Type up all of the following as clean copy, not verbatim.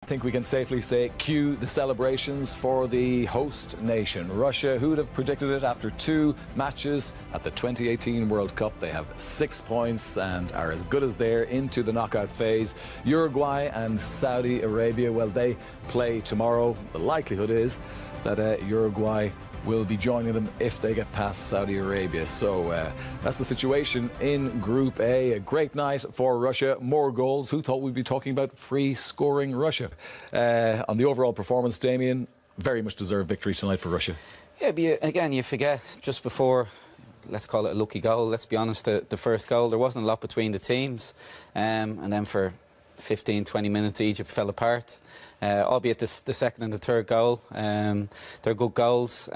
I think we can safely say cue the celebrations for the host nation, Russia. Who would have predicted it after 2 matches at the 2018 World Cup? They have 6 points and are as good as they're into the knockout phase. Uruguay and Saudi Arabia, well, they play tomorrow. The likelihood is that Uruguay will be joining them if they get past Saudi Arabia. So that's the situation in Group A. A great night for Russia. More goals. Who thought we'd be talking about free-scoring Russia? On the overall performance, Damien, very much deserved victory tonight for Russia. Yeah, but again, you forget just before, let's call it a lucky goal. Let's be honest, the first goal, there wasn't a lot between the teams. And then for 15-20 minutes Egypt fell apart, albeit the second and the third goal, they're good goals.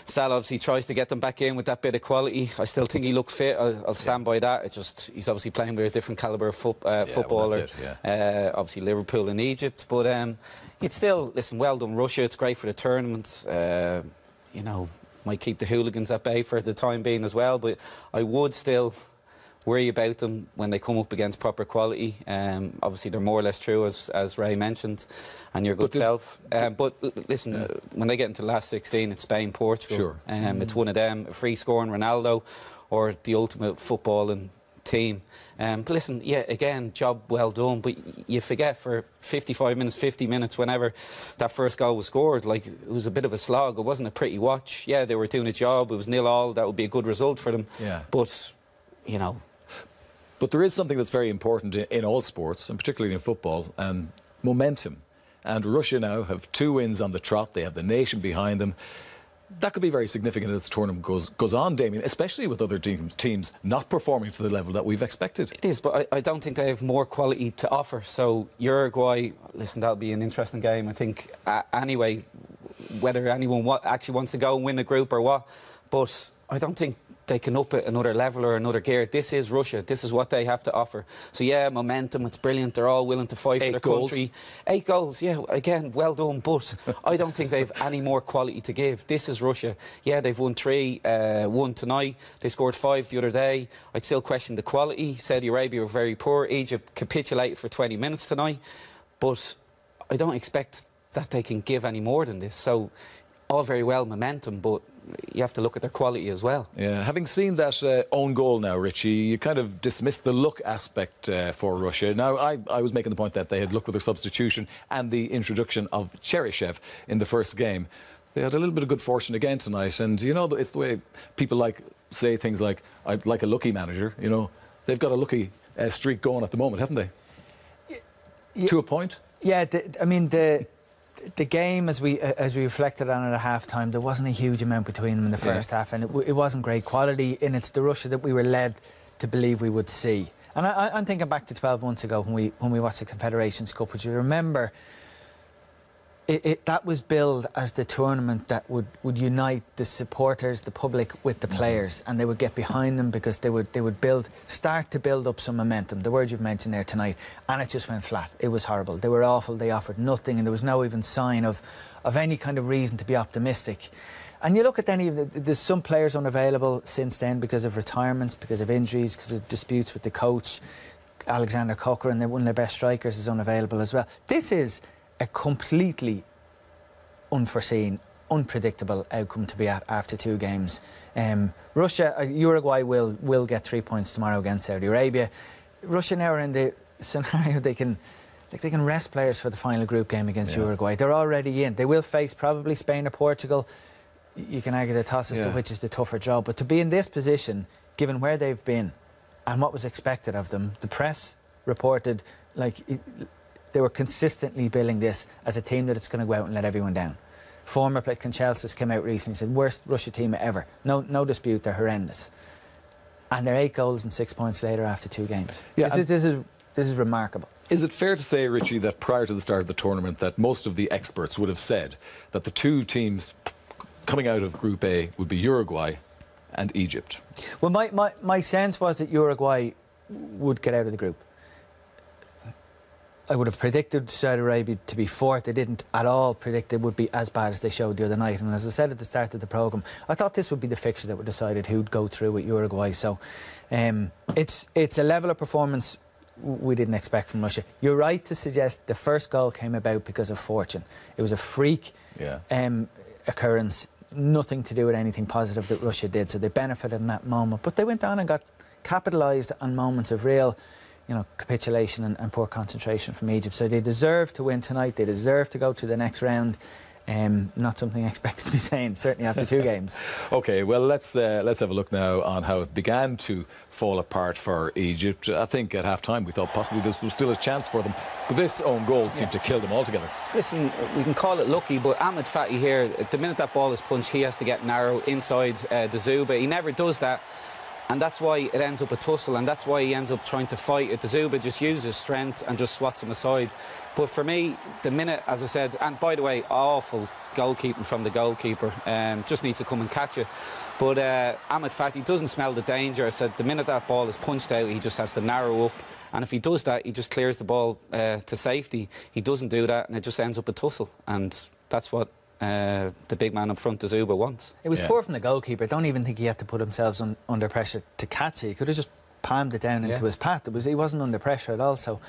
Sal obviously tries to get them back in with that bit of quality. I still think he looked fit. I'll stand by that. he's obviously playing with a different calibre of footballer. Well, obviously Liverpool and Egypt, but it's still, listen, well done Russia. It's great for the tournament. You know, might keep the hooligans at bay for the time being as well, but I would still worry about them when they come up against proper quality. Obviously they're more or less true, as Ray mentioned, and your good self. But listen, when they get into the last 16, it's Spain, Portugal. Sure. It's one of them, a free scoring Ronaldo or the ultimate footballing team. But listen, yeah, again, job well done, but you forget for 55 minutes, 50 minutes, whenever that first goal was scored, like, it was a bit of a slog. It wasn't a pretty watch. Yeah, they were doing a job. It was 0-0. That would be a good result for them. Yeah. But, you know, but there is something that's very important in all sports, and particularly in football, momentum. And Russia now have 2 wins on the trot. They have the nation behind them. That could be very significant as the tournament goes on, Damien, especially with other teams not performing to the level that we've expected. It is, but I don't think they have more quality to offer. So Uruguay, listen, that'll be an interesting game, I think, anyway, whether anyone actually wants to go and win the group or what. But I don't think they can up it another level or another gear. This is Russia. This is what they have to offer. So, yeah, momentum, it's brilliant. They're all willing to fight for their country. 8 goals, yeah, again, well done. But I don't think they have any more quality to give. This is Russia. Yeah, they've won 3, 1 tonight. They scored 5 the other day. I'd still question the quality. Saudi Arabia were very poor. Egypt capitulated for 20 minutes tonight. But I don't expect that they can give any more than this. So, all very well momentum, but you have to look at their quality as well. Yeah, having seen that own goal now, Richie, you kind of dismissed the luck aspect for Russia. Now, I was making the point that they had luck with their substitution and the introduction of Cheryshev in the first game. They had a little bit of good fortune again tonight, and you know, it's the way people say things like, "I'd like a lucky manager." You know, they've got a lucky streak going at the moment, haven't they? Yeah. To a point. Yeah, I mean the game, as we reflected on it at half-time, there wasn't a huge amount between them in the first half, and it wasn't great quality, and it's the Russia that we were led to believe we would see. And I'm thinking back to 12 months ago when we watched the Confederations Cup, which you remember, that was billed as the tournament that would unite the supporters, the public, with the players, and they would get behind them because they would start to build up some momentum. The word you've mentioned there tonight, and it just went flat. It was horrible. They were awful. They offered nothing, and there was no even sign of any kind of reason to be optimistic. And you look at there's some players unavailable since then because of retirements, because of injuries, because of disputes with the coach. Alexander Cochrane, one of their best strikers, is unavailable as well. This is a completely unforeseen, unpredictable outcome to be at after 2 games. Uruguay will get 3 points tomorrow against Saudi Arabia. Russia now are in the scenario they can rest players for the final group game against Uruguay. They're already in. They will face probably Spain or Portugal. You can argue the toss as to which is the tougher job, but to be in this position, given where they've been and what was expected of them, the press reported they were consistently billing this as a team that it's going to go out and let everyone down. Former player Conchelsis came out recently and said, worst Russia team ever. No dispute, they're horrendous. And they're 8 goals and 6 points later after 2 games. Yeah, this is remarkable. Is it fair to say, Richie, that prior to the start of the tournament that most of the experts would have said that the 2 teams coming out of Group A would be Uruguay and Egypt? Well, my sense was that Uruguay would get out of the group. I would have predicted Saudi Arabia to be 4th. I didn't at all predict it would be as bad as they showed the other night. And as I said at the start of the programme, I thought this would be the fixture that would decide who'd go through with Uruguay. So it's a level of performance we didn't expect from Russia. You're right to suggest the first goal came about because of fortune. It was a freak occurrence, nothing to do with anything positive that Russia did, so they benefited in that moment. But they went on and got capitalised on moments of real, capitulation and poor concentration from Egypt. So they deserve to win tonight. They deserve to go to the next round. Not something I expected to be saying, certainly after 2 games. OK, well, let's have a look now on how it began to fall apart for Egypt. I think at half-time we thought possibly this was still a chance for them, but this own goal seemed to kill them altogether. Listen, we can call it lucky, but Ahmed Fatty here, the minute that ball is punched, he has to get narrow inside the Zuba. He never does that. And that's why it ends up a tussle, and that's why he ends up trying to fight it. The Zuba just uses strength and just swats him aside. But for me, the minute, as I said, and by the way, awful goalkeeping from the goalkeeper, just needs to come and catch it. But Ahmed Fatty doesn't smell the danger. I said the minute that ball is punched out, he just has to narrow up. And if he does that, he just clears the ball to safety. He doesn't do that, and it just ends up a tussle. And that's what the big man up front, the Zuba, wants. It was poor from the goalkeeper. I don't even think he had to put himself under pressure to catch it. He could have just palmed it down into his path. He wasn't under pressure at all. So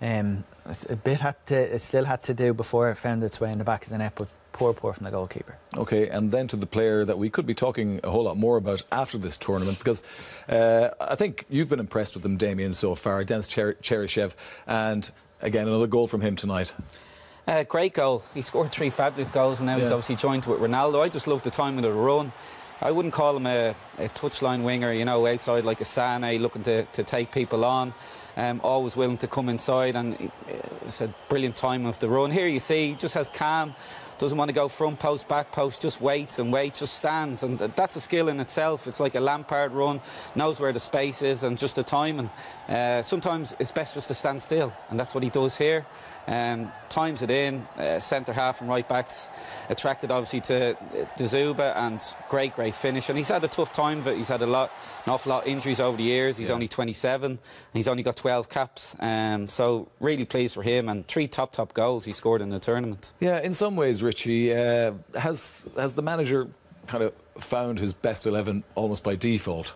it still had to do before it found its way in the back of the net, but poor from the goalkeeper. OK, and then to the player that we could be talking a whole lot more about after this tournament, because I think you've been impressed with them, Damien, so far. Denis Cheryshev, and again, another goal from him tonight. Great goal. He scored 3 fabulous goals, and now he's obviously joined with Ronaldo. I just love the timing of the run. I wouldn't call him a touchline winger, outside like a Sané, looking to take people on. Always willing to come inside, and it's a brilliant time of the run. Here you see, he just has calm, doesn't want to go front post, back post, just waits, just stands, and that's a skill in itself. It's like a Lampard run, knows where the space is and just the timing. Sometimes it's best just to stand still, and that's what he does here. Times it in, centre half and right backs attracted obviously to Zuba, and great finish. And he's had a tough time of it. He's had an awful lot of injuries over the years. He's only 27 and he's only got 12 caps. So really pleased for him, and 3 top goals he scored in the tournament. Yeah, in some ways, Richie, has the manager kind of found his best 11 almost by default,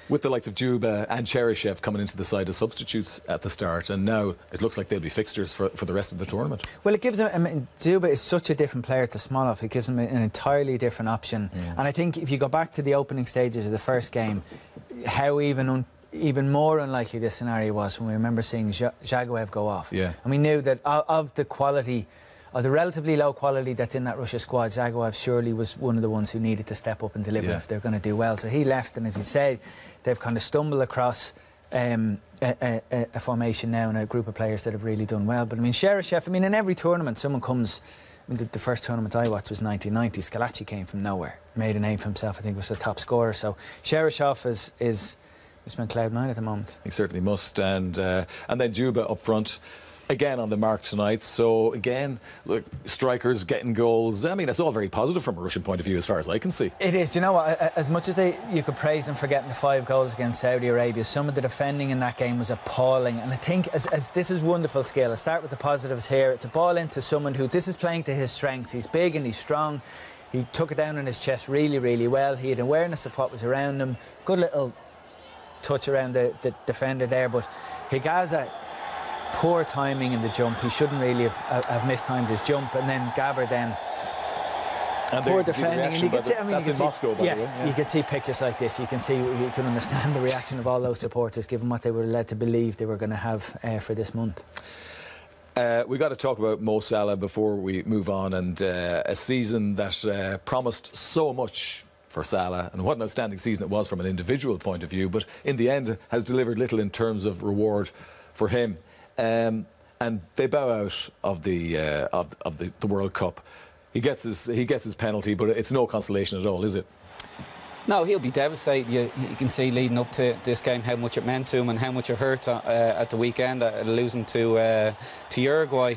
with the likes of Juba and Cheryshev coming into the side as substitutes at the start, and now it looks like they'll be fixtures for the rest of the tournament. Well, it gives him, Juba is such a different player to Smolov. It gives him an entirely different option. And I think if you go back to the opening stages of the first game, how even more unlikely this scenario was when we remember seeing Zagoev go off. And we knew that of the quality, of the relatively low quality that's in that Russia squad, Zagoev surely was one of the ones who needed to step up and deliver if they're going to do well. So he left, and as you say, they've kind of stumbled across a formation now and a group of players that have really done well. But I mean, Cheryshev, in every tournament someone comes. The first tournament I watched was 1990. Scalacci came from nowhere, made a name for himself. I think was the top scorer. So Cheryshev is on cloud 9 at the moment. He certainly must. And then Juba up front, again on the mark tonight. So again, look, strikers getting goals. That's all very positive from a Russian point of view, as far as I can see. It is. You know what? As much as you could praise them for getting the 5 goals against Saudi Arabia, some of the defending in that game was appalling. And I think as this is wonderful skill. I'll start with the positives here. It's a ball into someone who this is playing to his strengths. He's big and he's strong. He took it down on his chest really well. He had awareness of what was around him. Good little touch around the defender there, but Higaza, poor timing in the jump. He shouldn't really have mistimed his jump, and then Gabber then poor defending. And you can see, that's in Moscow, by the way. You can see pictures like this. You can understand the reaction of all those supporters, given what they were led to believe they were going to have for this month. We've got to talk about Mo Salah before we move on, and a season that promised so much for Salah, and what an outstanding season it was from an individual point of view, but in the end has delivered little in terms of reward for him. And they bow out of the World Cup. He gets his penalty, but it's no consolation at all, is it? No, he'll be devastated. You can see leading up to this game how much it meant to him and how much it hurt at the weekend, losing to Uruguay.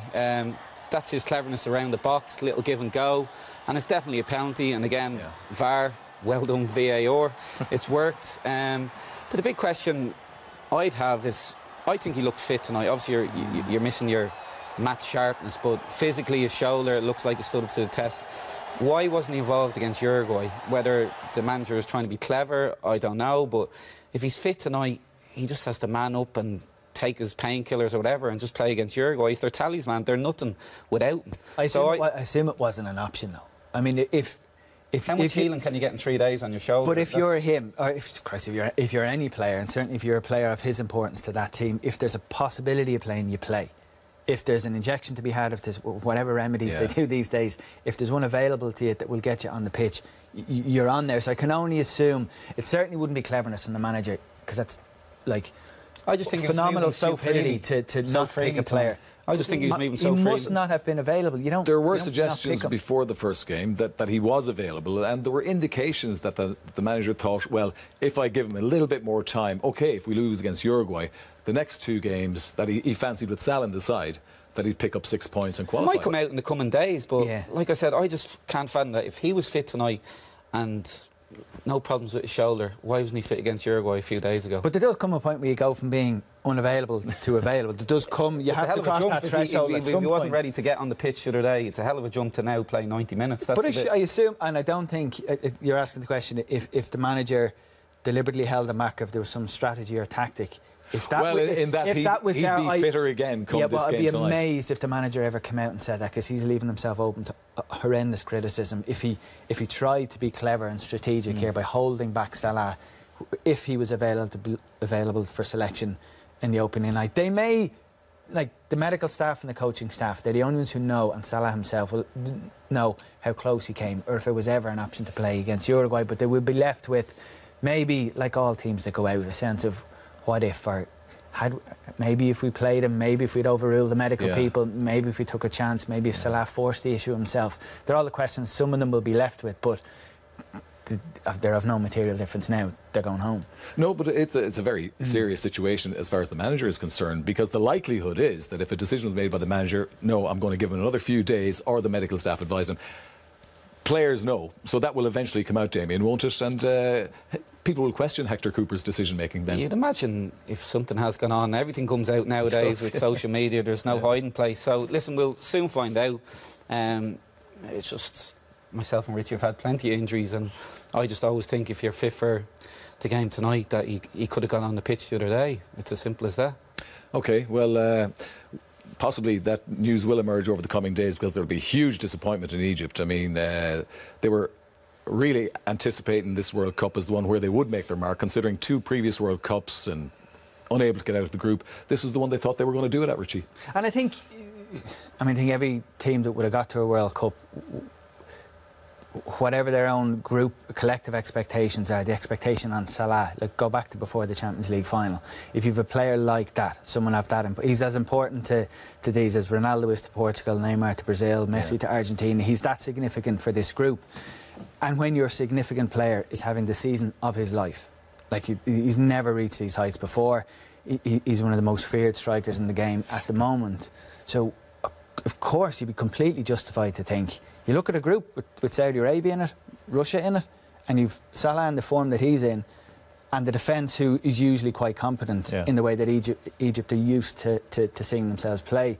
That's his cleverness around the box, little give and go, and it's definitely a penalty. And again, VAR, well done VAR, it's worked. But the big question I'd have is, I think he looked fit tonight. Obviously, you're missing your match sharpness, but physically his shoulder, it looks like it stood up to the test. Why wasn't he involved against Uruguay? Whether the manager was trying to be clever, I don't know, but if he's fit tonight, he just has to man up and take his painkillers or whatever and just play against Uruguay. He's their talisman. They're nothing without him. I assume it wasn't an option, though. I mean, how much healing can you get in 3 days on your shoulder? But if you're him, or if you're any player, and certainly if you're a player of his importance to that team, if there's a possibility of playing, you play. If there's an injection to be had, if there's whatever remedies they do these days, if there's one available to you that will get you on the pitch, you're on there. So I can only assume it certainly wouldn't be cleverness from the manager, because that's like I just think phenomenal stupidity to not pick a player. I just think he was moving so freely. He must not have been available. There were suggestions before the first game that he was available, and there were indications that the manager thought, well, if I give him a little bit more time, OK, if we lose against Uruguay, the next 2 games that he fancied with Salah in the side, that he'd pick up 6 points and qualify. It might come out in the coming days, but like I said, I just can't fathom that. If he was fit tonight and no problems with his shoulder, why wasn't he fit against Uruguay a few days ago? But there does come a point where you go from being unavailable to available. There does come, you have to cross that threshold at some point. If he wasn't ready to get on the pitch the other day, it's a hell of a jump to now play 90 minutes. But I assume, and I don't think you're asking the question, if the manager deliberately held him back, if there was some strategy or tactic. If that was he'd be fitter again come this game I'd be tonight. Amazed if the manager ever came out and said that, because he's leaving himself open to horrendous criticism. If he tried to be clever and strategic here by holding back Salah, if he was available for selection in the opening night, they may, like the medical staff and the coaching staff, they're the only ones who know, and Salah himself will know how close he came, or if it was ever an option to play against Uruguay. But they will be left with, maybe like all teams that go out, a sense of what if, or maybe if we played him, maybe if we'd overrule the medical people, maybe if we took a chance, maybe if Salah forced the issue himself. They're all the questions some of them will be left with, but they're of no material difference now. They're going home. No, but it's a very serious situation as far as the manager is concerned, because the likelihood is that if a decision was made by the manager, no, I'm going to give him another few days, or the medical staff advise him, players know. So that will eventually come out, Damien, won't it? And people will question Hector Cooper's decision-making then. You'd imagine if something has gone on, everything comes out nowadays with social media, there's no hiding place. So, listen, we'll soon find out. It's just, myself and Richie have had plenty of injuries, and I just always think if you're fit for the game tonight, that he could have gone on the pitch the other day. It's as simple as that. OK, well, possibly that news will emerge over the coming days, because there will be huge disappointment in Egypt. I mean, they were really anticipating this World Cup as the one where they would make their mark, considering 2 previous World Cups and unable to get out of the group. This is the one they thought they were going to do it at, Richie. And I think every team that would have got to a World Cup, whatever their own group collective expectations are, the expectation on Salah, like go back to before the Champions League final. If you've a player like that, someone of that, he's as important to these as Ronaldo is to Portugal, Neymar to Brazil, Messi to Argentina. He's that significant for this group. And when your significant player is having the season of his life, like he's never reached these heights before, he's one of the most feared strikers in the game at the moment. So, of course, you'd be completely justified to think. You look at a group with Saudi Arabia in it, Russia in it, and you've Salah in the form that he's in, and the defence who is usually quite competent in the way that Egypt are used to seeing themselves play.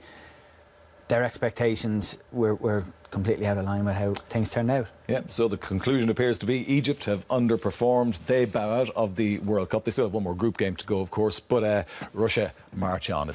Their expectations were completely out of line with how things turned out. Yeah, so the conclusion appears to be Egypt have underperformed. They bow out of the World Cup. They still have one more group game to go, of course, but Russia march on.